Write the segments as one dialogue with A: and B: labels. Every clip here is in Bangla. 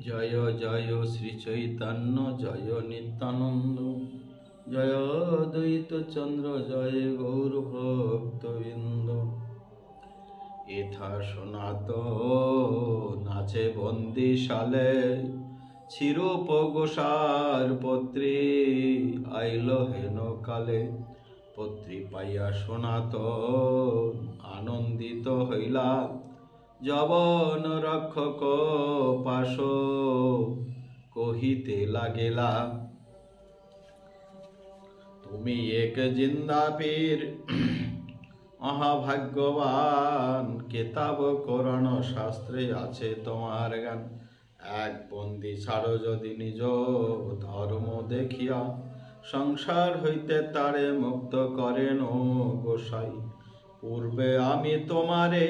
A: জয় জয় শ্রী চৈতন্য জয় নিত্যানন্দ জয় দ্বৈত চন্দ্র জয় গৌর ভক্তবৃন্দ। এথা সনাতন আছে বন্দিশালে, চিরোপঘোষার পত্রী আইল হেন কালে। পত্রী পাইয়া সনাতন আনন্দিত হইলা, যবন রক্ষক পাশ কহিতে লাগিলা। তুমি এক জিন্দা পীর মহাভাগ্যবান, কেতাব কোরআন শাস্ত্রে আছে তোমার গান। এক বন্দি ছাড়ো যদি নিজ ধর্ম দেখিয়া, সংসার হইতে তারে মুক্ত করেন গোসাই। পূর্বে আমি তোমারে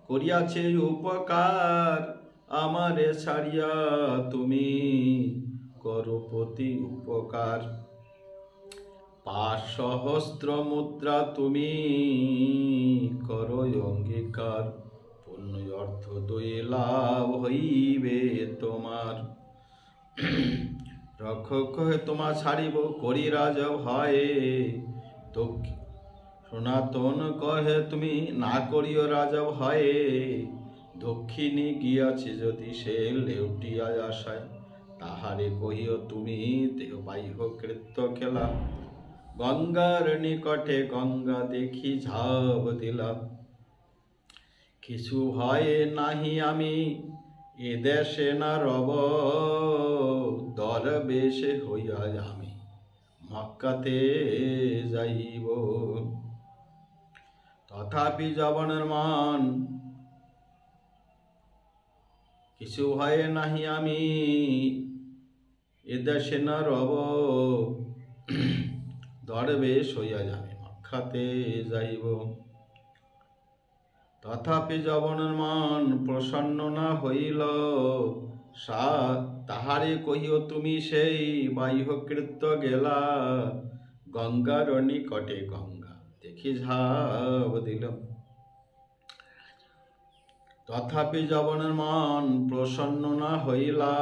A: করিয়াছি উপকার, আমারে ছাড়িয়া তুমি করো প্রতি উপকার। 5 সহস্র মুদ্রা তুমি করো অঙ্গীকার, পূর্ণ অর্থ 2 লাভ হইবে তোমার। রক্ষক হয়ে তোমা ছাড়িব করি রাজ ভয়ে, সনাতন কহে তুমি না করিও রাজা ভয়ে। দক্ষিণে গিয়াছে যদি সে লেউটিয়া আশায়, তাহারে কহিও তুমি দেহ বাহ্য কৃত্য খেলা। গঙ্গার নিকটে গঙ্গা দেখি ঝাঁপ দিলাম, কিছু ভয়ে নাহি আমি এ দেশে না রব। দরবেশে হইয়া আমি মক্কাতে যাইব। তথাপি যবনের মান কিছু ভয়ে নাহি আমি এ দেশে না রব। দরবেশ হইয়া আমি মক্কাতে যাইব। তথাপি যবনের মান প্রসন্ন না হইল, তাহারে কহিও তুমি সেই বাহ্যকৃত্য গেলা। গঙ্গার নিকটে গঙ্গা দেখি ঝাঁপ দিল। তথাপি যবনের মান প্রসন্ন না হইলা,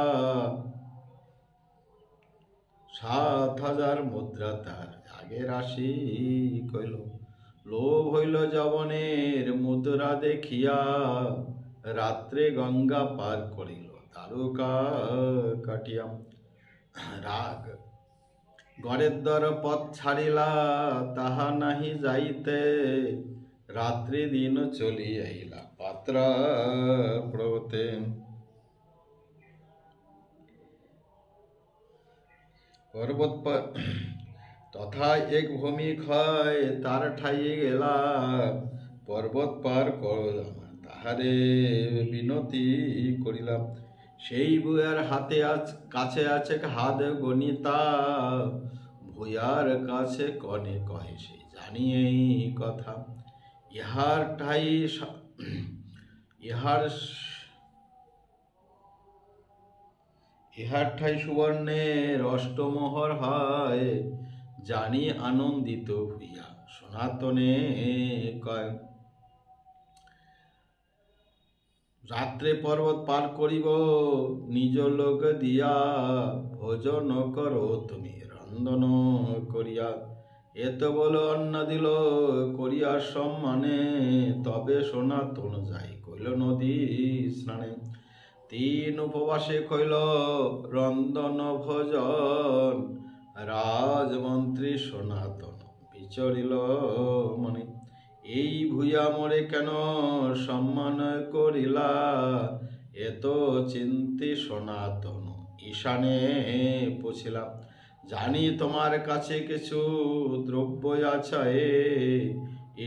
A: 7,000 মুদ্রা তার আগে রাশি কইল। লোভ হইল যবনের মুদ্রা দেখিয়া, রাত্রে গঙ্গা পার করিল তারকা কাটিয়া। রাগ গড়ের দ্বার পথ ছাড়িলা, তাহা নাহি যাইতে, রাত্রি দিন চলি আইলা পাত্রা প্রতে। পর্বত তথা এক ভূমি ক্ষয় তার ঠাইয়ে গেলা। পর্বত পার করলাম তাহারে বিনতি করিলাম। সেই ভূয়ার হাতে কাছে আছে হাত গণিতা, ভূয়ার কাছে কনে কহে সে জানি এই কথা। ইহার ঠাই সুবর্ণের অষ্টমোহর হয়, জানি আনন্দিত হইয়া সনাতনে কয়। রাত্রে পর্বত পার করিব নিজ লোক দিয়া, ভোজন করো তুমি রন্ধন করিয়া। এত বল অন্ন দিল করিয়া সম্মানে, তবে সনাতন যাই কইল নদী স্নানে। 3 উপবাসে কইল রন্ধন ভোজন, রাজমন্ত্রী সনাতন বিচরিল মনে। এই ভূয়া মোরে কেন সম্মান করিলা, এত চিন্তি সনাতন ঈশানে পুছিলাম। জানি তোমার কাছে কিছু দ্রব্য আছে,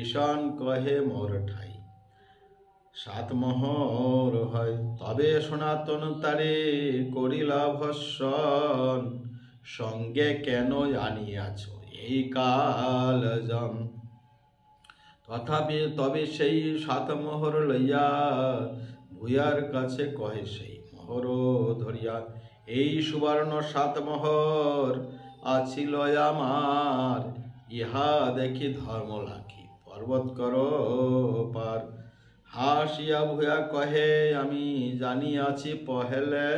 A: ঈশান কহে মোর ঠাই 7 মোহর হয়। তবে সনাতন তারে করিলা ভর্ষণ, সঙ্গে কেন আনিয়াছ এই কাল জন। তথাপি তবে সেই 7 মোহর লইয়া, ভূয়ার কাছে কহে সেই মোহর ধরিয়া। এই সুবর্ণ 7 মোহর আছিল আমার, ইহা দেখি ধর্ম লাখি পর্বত কর পার। হাসিয়া ভূয়া কহে আমি জানিয়াছি পহেলে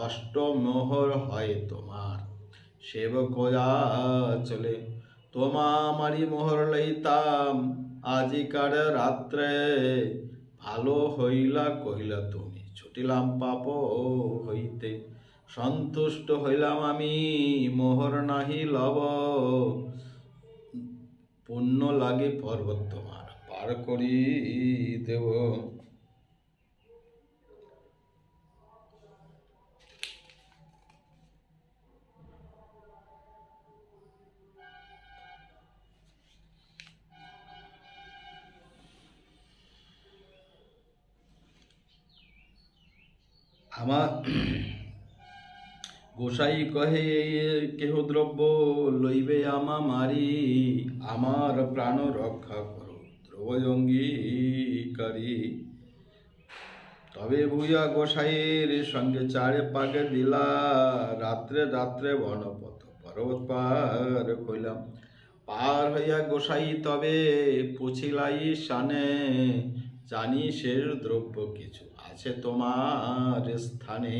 A: অষ্টমোহর হয় তোমার সেবক চলে তোমা আমারি মোহর লইতাম আজিকার রাত্রে ভালো হইলা কহিলা তুমি ছুটিলাম পাপ হইতে সন্তুষ্ট হইলাম আমি মোহর নাহি লব পুণ্য লাগে পর্বত তোমার পার করি দেব আমার গোসাই কহে কেহ দ্রব্য লইবে আমা মারি আমার প্রাণ রক্ষা করো দ্রব্যঙ্গীকারী তবে ভুইয়া গোসাইয়ের সঙ্গে চারে পাকে দিলা রাত্রে রাত্রে বনপথ পর্বত পার কইলাম পার হইয়া গোসাই তবে পুছিলাই শানে জানি শেষ দ্রব্য কিছু আছে তোমার স্থানে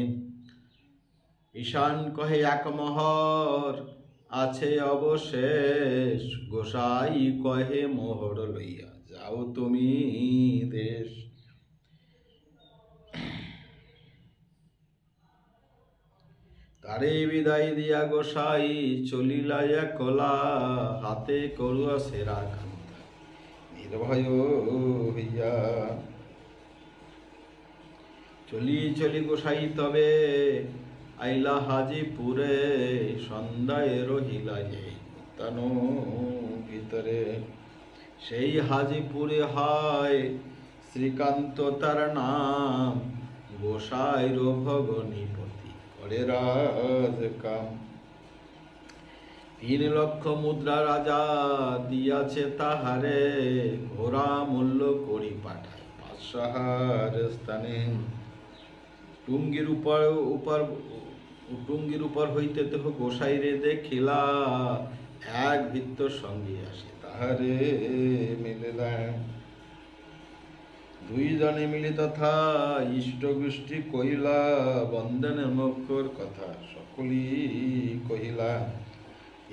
A: ঈশান কহে এক মোহর আছে অবশেষ গোসাই কহে মোহর লইয়া যাও তুমি দেশ তারে বিদায় দিয়া গোসাই চলিলা একলা হাতে করুয়া সেরা কান্তা নির্ভয় হইয়া চলি চলি গোসাই তবে আইলা হাজিপুরে সন্ধ্যায় রহিলা তানো ভিতরে সেই হাজিপুরে হয় শ্রীকান্ত তার নাম গোসাইর ভগনীপতি করে রাজ কাম 3 লক্ষ মুদ্রা রাজা দিয়াছে তাহারে ঘোড়া মূল্য করি পাঠায় পাঁচশাহার স্থানে টুঙ্গির উপর হইতে দেহ গোসাইরে দেখিলা এক ভিত্ত সঙ্গে আসে তাহারে মিলিলা 2 জনে মিলি তথা ইষ্ট গোষ্ঠী কহিলা বন্দনের মুখর কথা সকলি কহিলা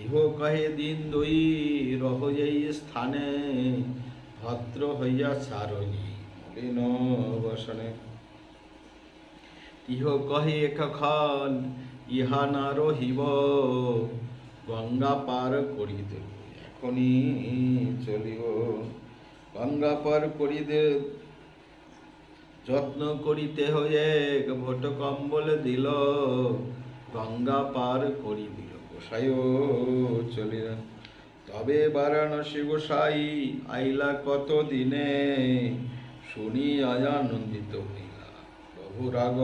A: ইহ কহে দিন 2 রহ এই স্থানে ভদ্র হইয়া ছাড়নি মলিন বসনে ইহ কহে একখান ইহা না রহিব গঙ্গা পার করিতে এখনই চলিব গঙ্গা পার করিতে যত্ন করিতে হয়ে ভোট কম্বল দিল গঙ্গা পার করি দিল গোসাইও চলিলেন তবে বারাণসী গোসাই আইলা কত দিনে শুনি আনন্দিত হইলা প্রভু রাগ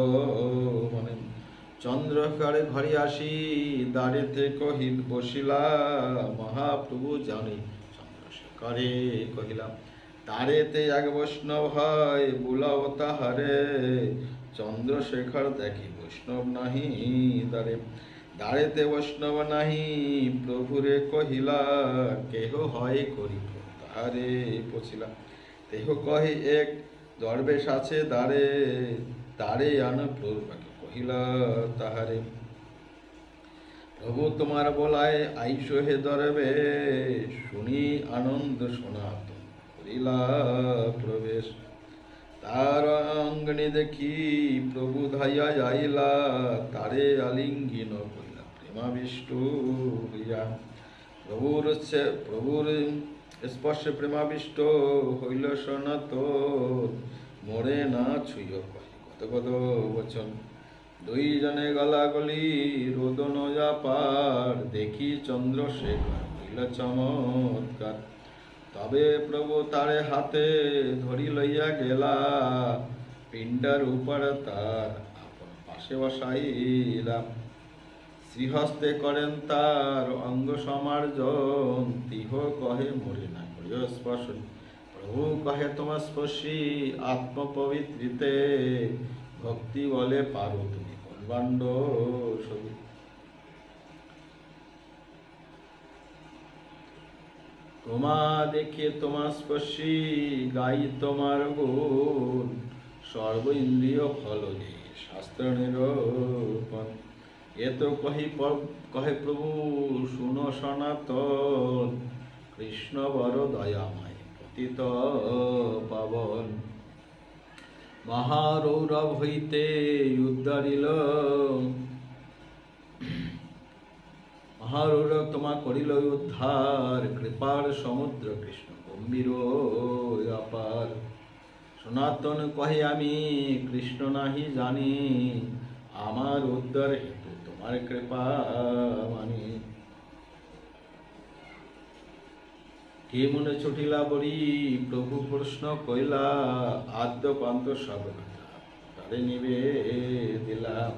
A: মানে চন্দ্রকারে ঘরে আসি দাঁড়েতে কহিল বসিলা মহাপ্রভু জানি চন্দ্রশেখরে কহিলাম তারেতে এক বৈষ্ণব হয় বুলাও তাহারে চন্দ্রশেখর দেখি বৈষ্ণব নাহি দাঁড়ে দাঁড়েতে বৈষ্ণব নাহি প্রভুরে কহিলা কেহ হয় করি তাহারে পছিলা দেহ কহে এক দরবেশ আছে দাঁড়ে দাঁড়ে আন প্রভুকে কহিলা তাহারে প্রভু তোমার বলায় আইসো হে দরবেশ শুনি আনন্দ সনাতন করিলা প্রবেশ তার অঙ্গনে দেখি প্রভু ধাইয়া যাইলা তারে আলিঙ্গন করিলা প্রেমাবিষ্ট হইয়া প্রভুর স্পর্শে প্রেমাবিষ্ট হইল সনাতন মোরে না ছুঁয় কয় কত কত বচন 2 জনে গলাগলি রোদন পার দেখি চন্দ্রশেখর হইল চমৎকার তবে প্রভু তারে হাতে ধরি লইয়া গেলা পিণ্ডার উপর তার আপন পাশে বসাইলা শ্রীহস্তে করেন তার অঙ্গ সমার্জন তিহ কহে মরে না করিও স্পর্শ প্রভু কহে তোমার স্পর্শী আত্মপবিত্রিতে ভক্তি বলে পারো তুমি কল্যাণ্ড সবি তোমা দেখে তোমার স্পর্শী গাই তোমার গুণ, সর্ব ইন্দ্রিয় ফল যে শাস্ত্র নিরূপণ। এ তো কহে প্রভু শুনো সনাতন, কৃষ্ণ বড় দয়াময় পতিত পাবন। মহারৌরব হইতে উদ্ধারিল, মহারৌরব তোমা করিল উদ্ধার, কৃপার সমুদ্র কৃষ্ণ গম্ভীর অপার। সনাতন কহে আমি কৃষ্ণ নাহি জানি, আমার উদ্ধার হেতু তোমার কৃপা মানি। কে মনে ছুটিলা বড়ি প্রভু প্রশ্ন কইলা, আদ্য পান্ত সব কথা তারে নিবে দিলাম।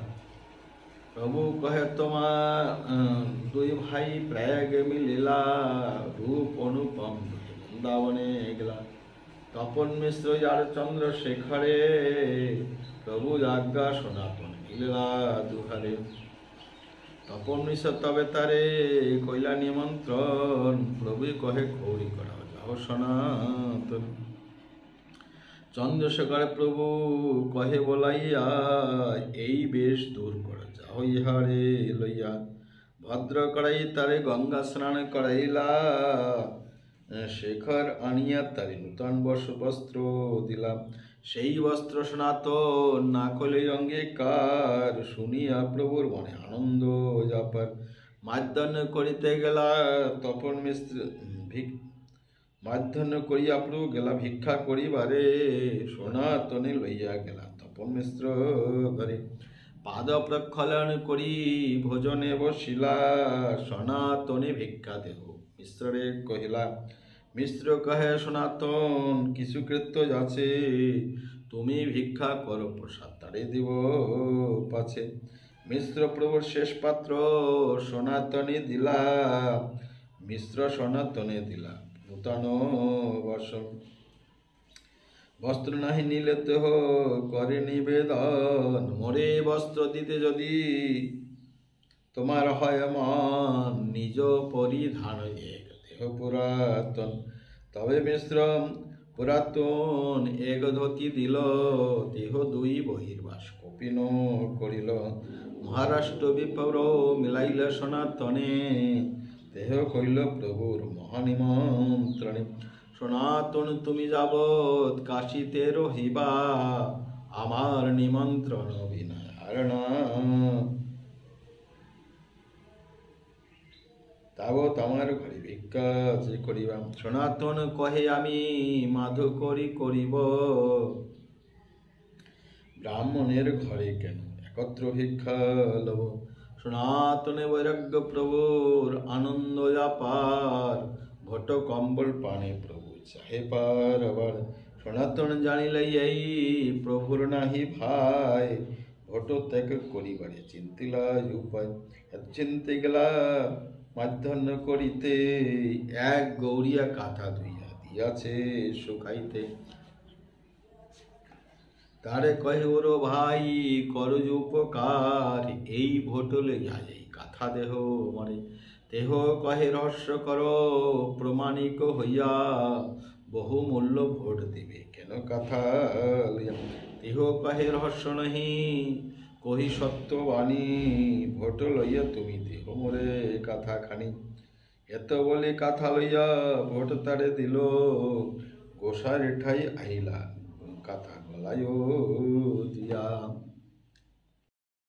A: প্রভু কহে তোমার দুই ভাই প্রয়াগ মিলিলা, রূপ অনুপম বৃন্দাবনে গেলা। তপন মিশ্র যার চন্দ্রশেখরে, প্রভু আজ্ঞা সনাতন মিলিলা দুহারে। তপন মিশ্র তবে তারে কইলা নিমন্ত্রণ, প্রভু কহে গৌরী করা যাও সনাতন। চন্দ্রশেখর প্রভু কহে বলাইয়া, এই বেশ দূর করা যাও ইহারে লইয়া। ভদ্র করাই তারে গঙ্গা স্নান করাইলা, শেখর আনিয়া তারে নূতন বস্ত্র দিলাম। সেই বস্ত্র সনাতন না কলে অঙ্গীকার, শুনিয়া প্রভুর মনে আনন্দ জাপার। মাধ্যাহ্ন করিতে গেলা তপন মিশ্র মাধ্যাহ্ন করিয়া প্রভু গেলা ভিক্ষা করিবারে, সনাতনে লইয়া গেলা তপন মিশ্র ঘরে। পাদ প্রক্ষালন করি ভোজনে বসিলা, সনাতনে ভিক্ষা দেহ মিশ্রে কহিলা। মিশ্র কহে সনাতন কিছু কৃত্য যাচ্ছে, তুমি ভিক্ষা করো প্রসাদ তারে দিব পাছে। মিশ্র প্রভুর শেষ পাত্র সনাতনে দিলা, মিশ্র সনাতনে দিলা নূতন বসন। বস্ত্র নাহি নিলে দেহ করে নিবেদন, মোরে বস্ত্র দিতে যদি তোমার হয় মন, নিজ পরিধান এক দেহ পুরাতন। তবে মিশ্র পুরাতন এক ধতি দিল, দেহ দুই বহির্বাস কপিন করিল। মহারাষ্ট্র বিপ্র মিলাইল সনাতনে, দেহ কইল প্রভুর মহানিমন্ত্রণে। সনাতন তুমি যাবৎ কাশীতে রহিবা, আমার নিমন্ত্রণ বিনা আর না। তাবৎ আমার ঘরে ভিক্ষা যে করিবা। সনাতন কহে আমি মাধু করিব, ব্রাহ্মণের ঘরে কেন একত্র ভিক্ষা লব। সনাতনে বৈরাগ্য প্রভুর আনন্দ যাপার, ভট কম্বল পানে প্রভু চাহে পার আবার। সনাতন জানিলে এই প্রভুর নাহি ভাই, ভট ত্যাগ করিবারে চিন্তিলা উপায়। চিনতে গেলা মাধ্যাহ্ন করিতে, এক গৌরিয়া কাঁথা ধুইয়া দিয়াছে শুকাইতে। তারে কহে ওরো ভাই করজ উপকার, এই ভোটলে যায় এই কাঁথা দেহ মরে। দেহ কহে রহস্য কর প্রমাণিক হইয়া, বহু মূল্য ভোট দিবে কেন কাঁথা লইয়া। দেহ কহে রহস্য নহি কহি সত্যবাণী, ভোট লইয়া তুমি দেহ মোরে কাঁথা খানি। এত বলে কাঁথা লইয়া ভোট তারে দিল, গোসার ঠাই আইলা কাঁথা গলায়